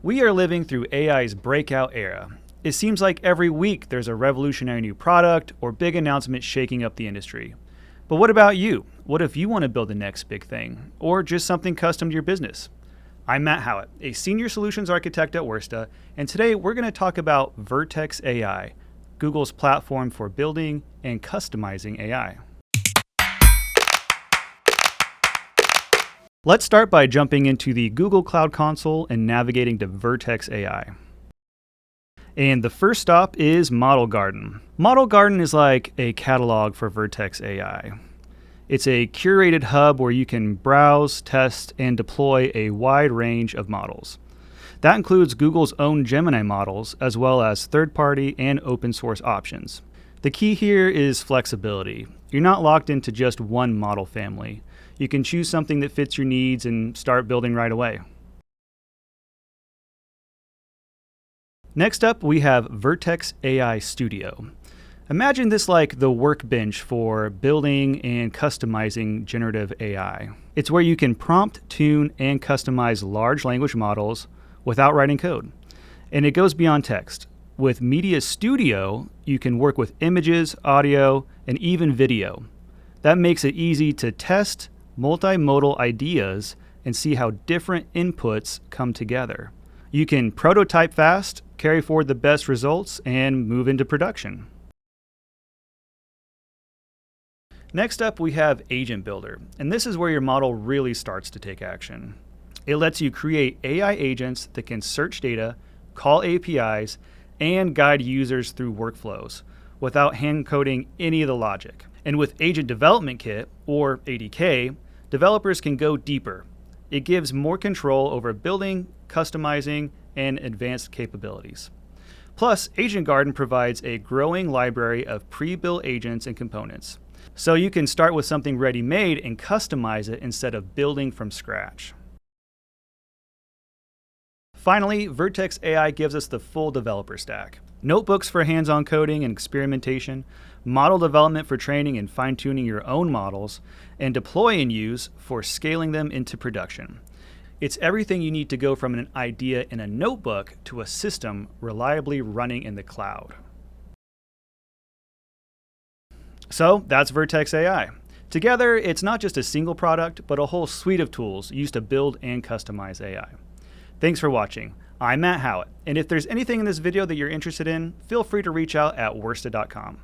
We are living through AI's breakout era. It seems like every week there's a revolutionary new product or big announcement shaking up the industry. But what about you? What if you want to build the next big thing, or just something custom to your business? I'm Matt Howitt, a senior solutions architect at Wursta, and today we're going to talk about Vertex AI, Google's platform for building and customizing AI. Let's start by jumping into the Google Cloud Console and navigating to Vertex AI. And the first stop is Model Garden. Model Garden is like a catalog for Vertex AI. It's a curated hub where you can browse, test, and deploy a wide range of models. That includes Google's own Gemini models, as well as third-party and open-source options. The key here is flexibility. You're not locked into just one model family. You can choose something that fits your needs and start building right away. Next up, we have Vertex AI Studio. Imagine this like the workbench for building and customizing generative AI. It's where you can prompt, tune, and customize large language models without writing code. And it goes beyond text. With Media Studio, you can work with images, audio, and even video. That makes it easy to test multimodal ideas and see how different inputs come together. You can prototype fast, carry forward the best results, and move into production. Next up, we have Agent Builder, and this is where your model really starts to take action. It lets you create AI agents that can search data, call APIs, and guide users through workflows without hand-coding any of the logic. And with Agent Development Kit, or ADK, developers can go deeper. It gives more control over building, customizing, and advanced capabilities. Plus, Agent Garden provides a growing library of pre-built agents and components. So you can start with something ready-made and customize it instead of building from scratch. Finally, Vertex AI gives us the full developer stack. Notebooks for hands-on coding and experimentation, model development for training and fine-tuning your own models, and deploy and use for scaling them into production. It's everything you need to go from an idea in a notebook to a system reliably running in the cloud. So that's Vertex AI. Together, it's not just a single product, but a whole suite of tools used to build and customize AI. Thanks for watching. I'm Matt Howitt, and if there's anything in this video that you're interested in, feel free to reach out at wursta.com.